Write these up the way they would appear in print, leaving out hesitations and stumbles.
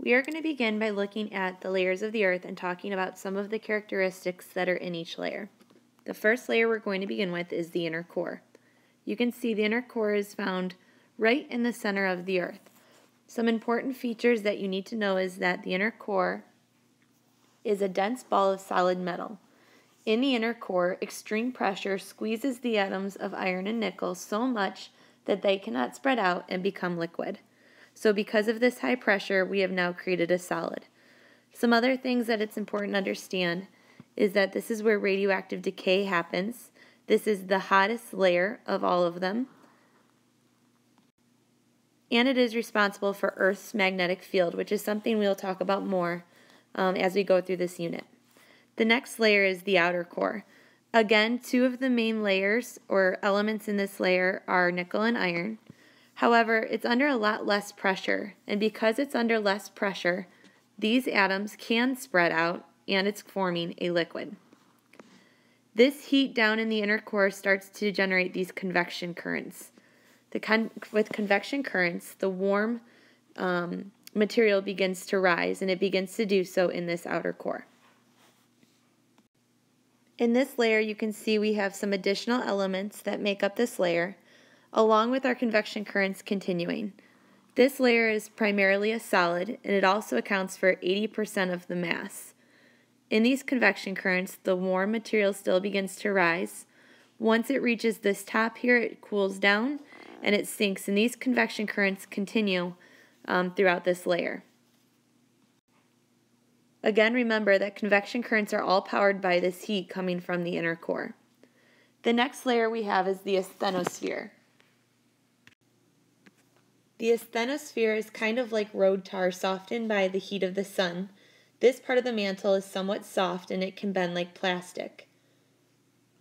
We are going to begin by looking at the layers of the Earth and talking about some of the characteristics that are in each layer. The first layer we're going to begin with is the inner core. You can see the inner core is found right in the center of the Earth. Some important features that you need to know is that the inner core is a dense ball of solid metal. In the inner core, extreme pressure squeezes the atoms of iron and nickel so much that they cannot spread out and become liquid. So because of this high pressure, we have now created a solid. Some other things that it's important to understand is that this is where radioactive decay happens. This is the hottest layer of all of them. And it is responsible for Earth's magnetic field, which is something we'll talk about more as we go through this unit. The next layer is the outer core. Again, two of the main layers or elements in this layer are nickel and iron. However, it's under a lot less pressure, and because it's under less pressure, these atoms can spread out and it's forming a liquid. This heat down in the inner core starts to generate these convection currents. With convection currents, the warm material begins to rise, and it begins to do so in this outer core. In this layer, you can see we have some additional elements that make up this layer, along with our convection currents continuing. This layer is primarily a solid, and it also accounts for 80% of the mass. In these convection currents, the warm material still begins to rise. Once it reaches this top here, it cools down and it sinks, and these convection currents continue throughout this layer. Again, remember that convection currents are all powered by this heat coming from the inner core. The next layer we have is the asthenosphere. The asthenosphere is kind of like road tar softened by the heat of the sun. This part of the mantle is somewhat soft and it can bend like plastic.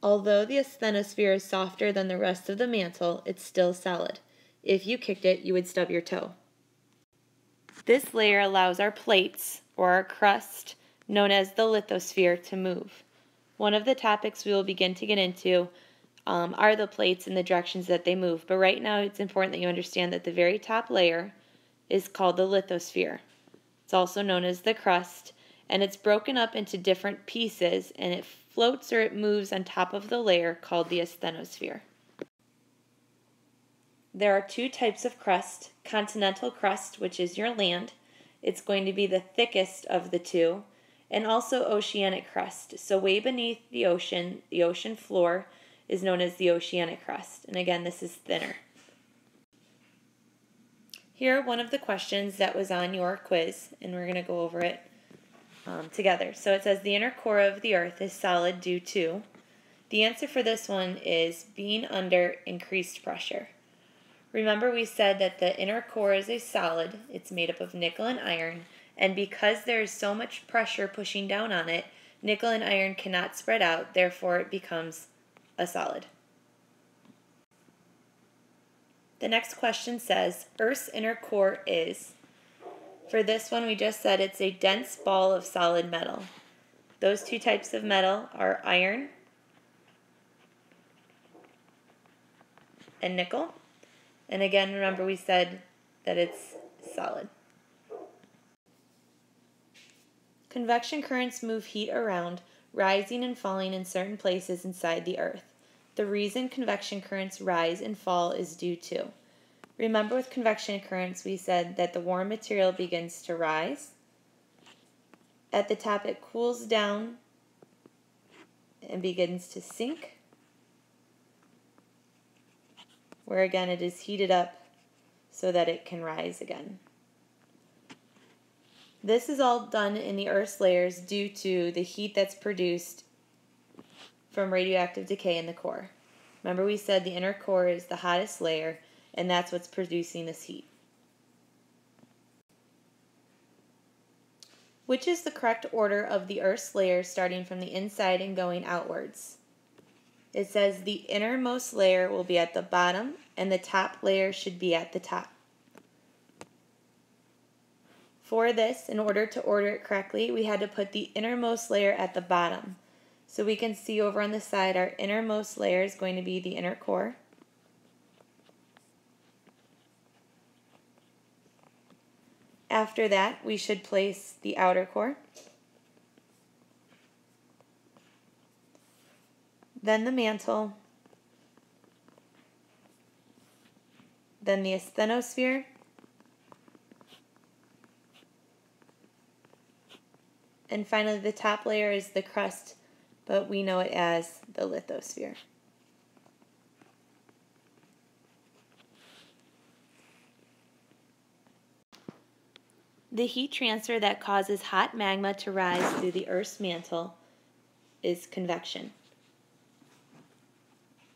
Although the asthenosphere is softer than the rest of the mantle, it's still solid. If you kicked it, you would stub your toe. This layer allows our plates, or our crust, known as the lithosphere, to move. One of the topics we will begin to get into are the plates and the directions that they move. But right now it's important that you understand that the very top layer is called the lithosphere. It's also known as the crust, and it's broken up into different pieces, and it floats or it moves on top of the layer called the asthenosphere. There are two types of crust: continental crust, which is your land. It's going to be the thickest of the two, and also oceanic crust. So way beneath the ocean floor is known as the oceanic crust. And again, this is thinner. Here are one of the questions that was on your quiz, and we're going to go over it together. So it says the inner core of the Earth is solid due to. The answer for this one is being under increased pressure. Remember, we said that the inner core is a solid. It's made up of nickel and iron, and because there is so much pressure pushing down on it, nickel and iron cannot spread out, therefore it becomes a solid. The next question says, Earth's inner core is. For this one, we just said it's a dense ball of solid metal. Those two types of metal are iron and nickel. And again, remember we said that it's solid. Convection currents move heat around, rising and falling in certain places inside the Earth. The reason convection currents rise and fall is due to. Remember, with convection currents, we said that the warm material begins to rise. At the top, it cools down and begins to sink, where again it is heated up so that it can rise again. This is all done in the Earth's layers due to the heat that's produced from radioactive decay in the core. Remember, we said the inner core is the hottest layer, and that's what's producing this heat. Which is the correct order of the Earth's layers starting from the inside and going outwards? It says the innermost layer will be at the bottom, and the top layer should be at the top. For this, in order to order it correctly, we had to put the innermost layer at the bottom. So we can see over on the side, our innermost layer is going to be the inner core. After that, we should place the outer core, then the mantle, then the asthenosphere, and finally the top layer is the crust, but we know it as the lithosphere. The heat transfer that causes hot magma to rise through the Earth's mantle is convection.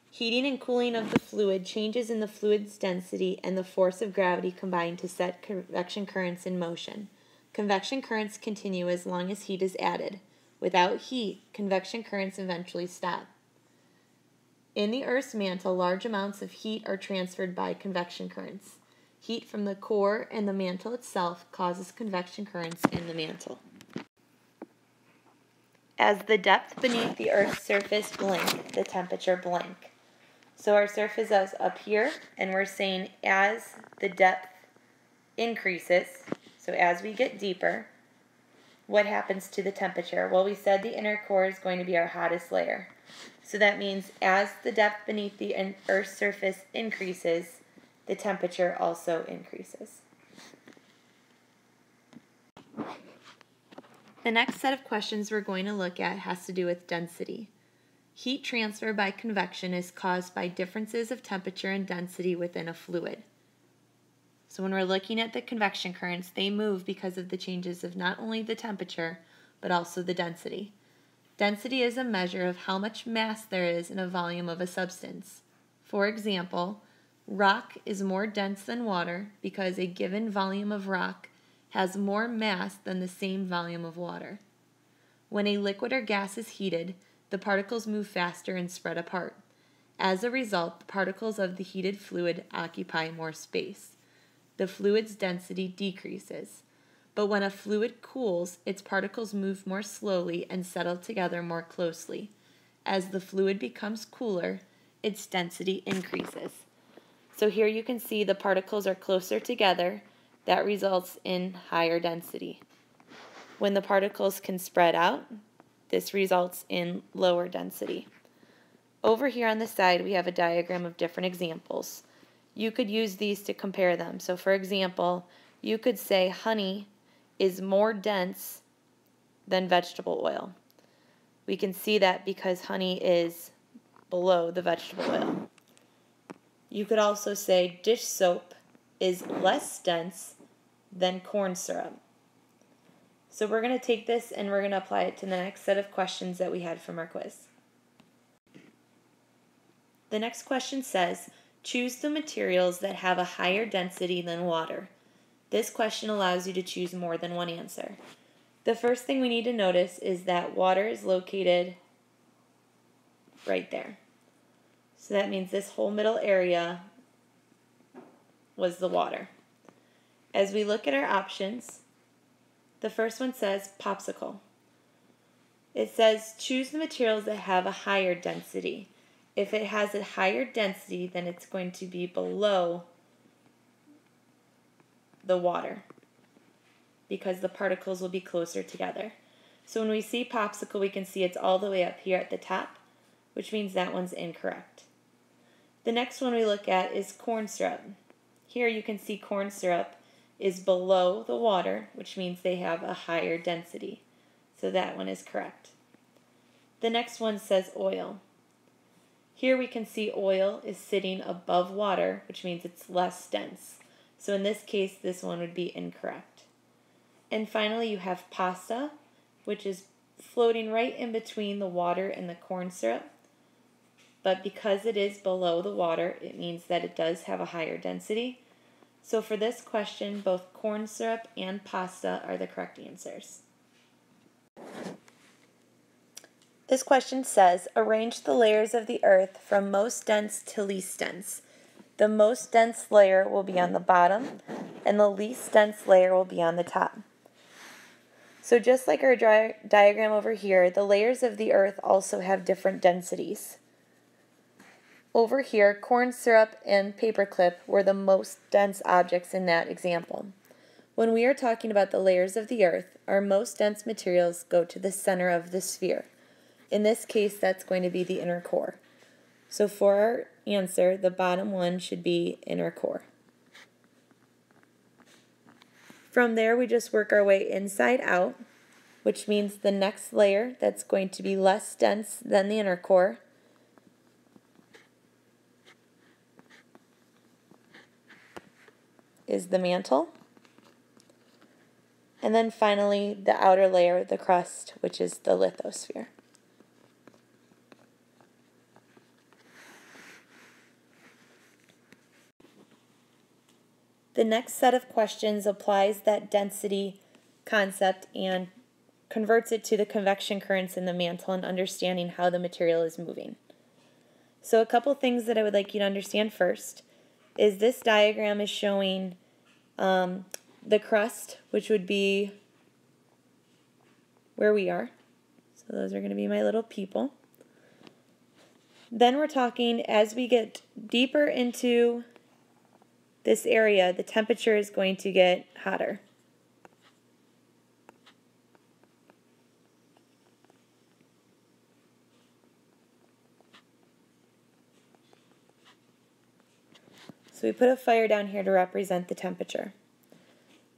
Heating and cooling of the fluid, changes in the fluid's density, and the force of gravity combine to set convection currents in motion. Convection currents continue as long as heat is added. Without heat, convection currents eventually stop. In the Earth's mantle, large amounts of heat are transferred by convection currents. Heat from the core and the mantle itself causes convection currents in the mantle. As the depth beneath the Earth's surface blink, the temperature blink. So our surface is up here, and we're saying as the depth increases, so as we get deeper, what happens to the temperature? Well, we said the inner core is going to be our hottest layer. So that means as the depth beneath the Earth's surface increases, the temperature also increases. The next set of questions we're going to look at has to do with density. Heat transfer by convection is caused by differences of temperature and density within a fluid. So when we're looking at the convection currents, they move because of the changes of not only the temperature, but also the density. Density is a measure of how much mass there is in a volume of a substance. For example, rock is more dense than water because a given volume of rock has more mass than the same volume of water. When a liquid or gas is heated, the particles move faster and spread apart. As a result, the particles of the heated fluid occupy more space. The fluid's density decreases. But when a fluid cools, its particles move more slowly and settle together more closely. As the fluid becomes cooler, its density increases. So here you can see the particles are closer together. That results in higher density. When the particles can spread out, this results in lower density. Over here on the side, we have a diagram of different examples. You could use these to compare them. So for example, you could say honey is more dense than vegetable oil. We can see that because honey is below the vegetable oil. You could also say dish soap is less dense than corn syrup. So we're going to take this and we're going to apply it to the next set of questions that we had from our quiz. The next question says, choose the materials that have a higher density than water. This question allows you to choose more than one answer. The first thing we need to notice is that water is located right there. So that means this whole middle area was the water. As we look at our options, the first one says popsicle. It says choose the materials that have a higher density. If it has a higher density, then it's going to be below the water because the particles will be closer together. So when we see popsicle, we can see it's all the way up here at the top, which means that one's incorrect. The next one we look at is corn syrup. Here you can see corn syrup is below the water, which means they have a higher density. So that one is correct. The next one says oil. Here we can see oil is sitting above water, which means it's less dense. So in this case, this one would be incorrect. And finally, you have pasta, which is floating right in between the water and the corn syrup. But because it is below the water, it means that it does have a higher density. So for this question, both corn syrup and pasta are the correct answers. This question says, arrange the layers of the earth from most dense to least dense. The most dense layer will be on the bottom, and the least dense layer will be on the top. So just like our diagram over here, the layers of the earth also have different densities. Over here, corn syrup and paperclip were the most dense objects in that example. When we are talking about the layers of the Earth, our most dense materials go to the center of the sphere. In this case, that's going to be the inner core. So for our answer, the bottom one should be inner core. From there, we just work our way inside out, which means the next layer that's going to be less dense than the inner core is the mantle. And then finally, the outer layer, the crust, which is the lithosphere. The next set of questions applies that density concept and converts it to the convection currents in the mantle and understanding how the material is moving. So a couple things that I would like you to understand first is this diagram is showing the crust, which would be where we are. So those are going to be my little people. Then we're talking as we get deeper into this area, the temperature is going to get hotter. So we put a fire down here to represent the temperature.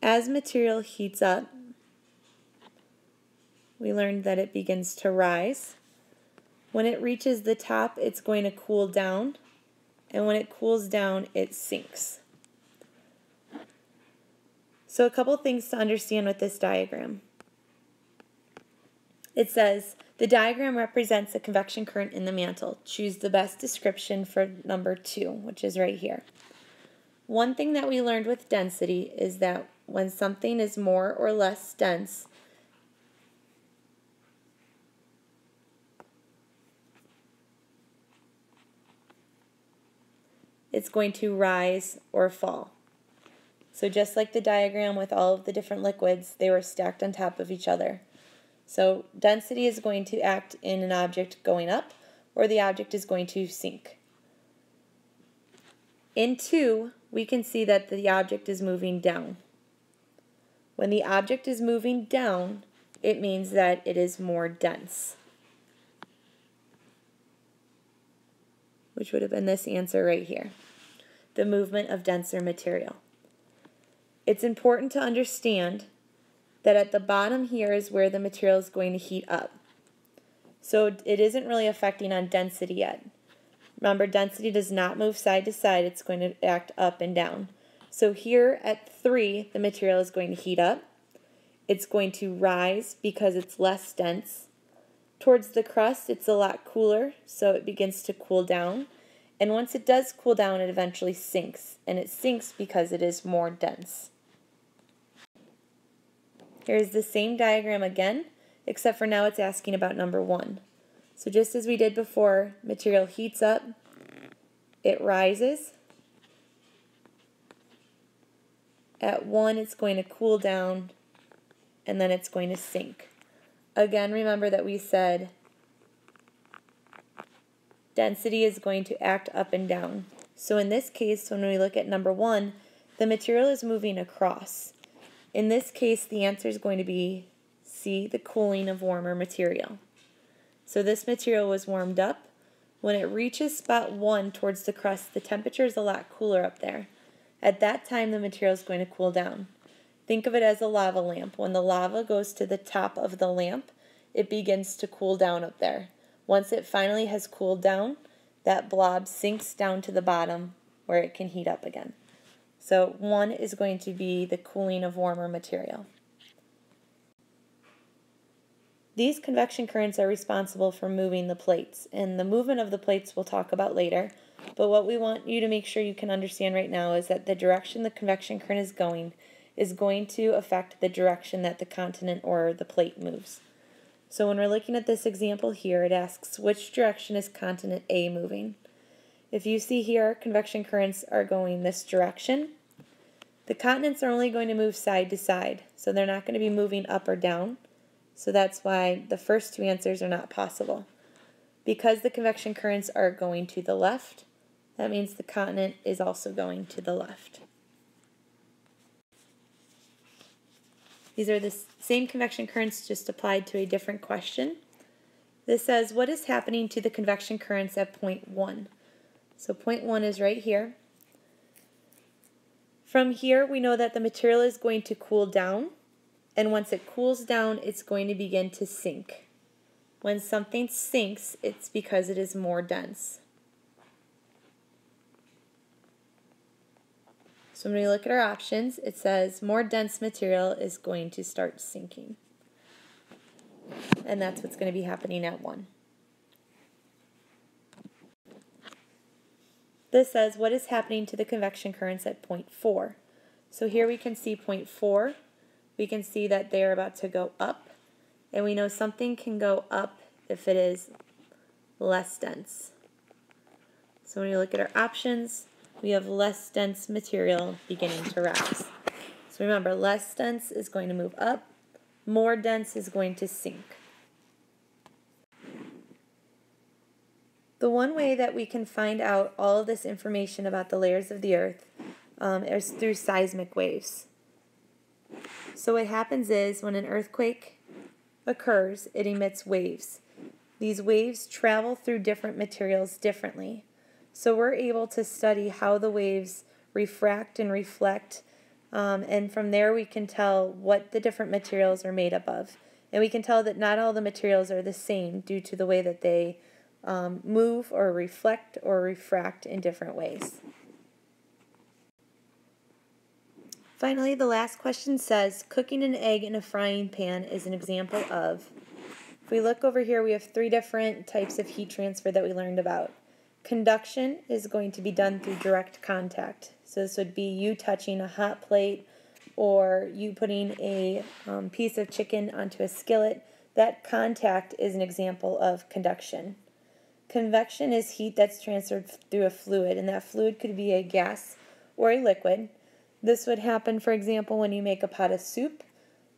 As material heats up, we learned that it begins to rise. When it reaches the top, it's going to cool down, and when it cools down, it sinks. So a couple things to understand with this diagram. It says, the diagram represents a convection current in the mantle. Choose the best description for number 2, which is right here. One thing that we learned with density is that when something is more or less dense, it's going to rise or fall. So just like the diagram with all of the different liquids, they were stacked on top of each other. So density is going to act in an object going up, or the object is going to sink. In 2, we can see that the object is moving down. When the object is moving down, it means that it is more dense, which would have been this answer right here, the movement of denser material. It's important to understand that at the bottom here is where the material is going to heat up. So it isn't really affecting on density yet. Remember, density does not move side to side, it's going to act up and down. So here at 3, the material is going to heat up. It's going to rise because it's less dense. Towards the crust, it's a lot cooler, so it begins to cool down. And once it does cool down, it eventually sinks. And it sinks because it is more dense. Here's the same diagram again, except for now it's asking about number 1. So just as we did before, material heats up, it rises. At 1, it's going to cool down, and then it's going to sink. Again, remember that we said density is going to act up and down. So in this case, when we look at number 1, the material is moving across. In this case, the answer is going to be C, the cooling of warmer material. So this material was warmed up. When it reaches spot 1 towards the crust, the temperature is a lot cooler up there. At that time, the material is going to cool down. Think of it as a lava lamp. When the lava goes to the top of the lamp, it begins to cool down up there. Once it finally has cooled down, that blob sinks down to the bottom where it can heat up again. So 1 is going to be the cooling of warmer material. These convection currents are responsible for moving the plates, and the movement of the plates we'll talk about later, but what we want you to make sure you can understand right now is that the direction the convection current is going to affect the direction that the continent or the plate moves. So when we're looking at this example here, it asks which direction is continent A moving. If you see here, convection currents are going this direction. The continents are only going to move side to side, so they're not going to be moving up or down. So that's why the first 2 answers are not possible. Because the convection currents are going to the left, that means the continent is also going to the left. These are the same convection currents, just applied to a different question. This says, what is happening to the convection currents at point 1? So point 1 is right here. From here, we know that the material is going to cool down, and once it cools down, it's going to begin to sink. When something sinks, it's because it is more dense. So when we look at our options, it says more dense material is going to start sinking. And that's what's going to be happening at 1. This says what is happening to the convection currents at point 4. So here we can see point 4. We can see that they are about to go up. And we know something can go up if it is less dense. So when we look at our options, we have less dense material beginning to rise. So remember, less dense is going to move up, more dense is going to sink. The one way that we can find out all of this information about the layers of the earth is through seismic waves. So what happens is when an earthquake occurs, it emits waves. These waves travel through different materials differently. So we're able to study how the waves refract and reflect, and from there we can tell what the different materials are made up of. And we can tell that not all the materials are the same due to the way that they move or reflect or refract in different ways. Finally, the last question says, cooking an egg in a frying pan is an example of. If we look over here, we have 3 different types of heat transfer that we learned about. Conduction is going to be done through direct contact. So this would be you touching a hot plate or you putting a piece of chicken onto a skillet. That contact is an example of conduction. Convection is heat that's transferred through a fluid, and that fluid could be a gas or a liquid. This would happen, for example, when you make a pot of soup.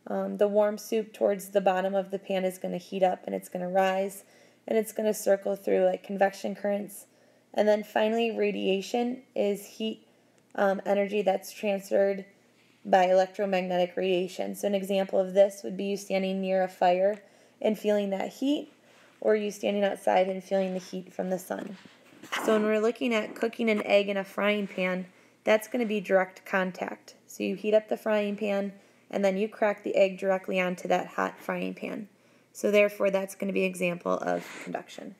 The warm soup towards the bottom of the pan is going to heat up and it's going to rise and it's going to circle through like convection currents. And then finally, radiation is heat energy that's transferred by electromagnetic radiation. So an example of this would be you standing near a fire and feeling that heat, or you standing outside and feeling the heat from the sun. So when we're looking at cooking an egg in a frying pan, that's going to be direct contact. So you heat up the frying pan and then you crack the egg directly onto that hot frying pan. So therefore, that's going to be an example of conduction.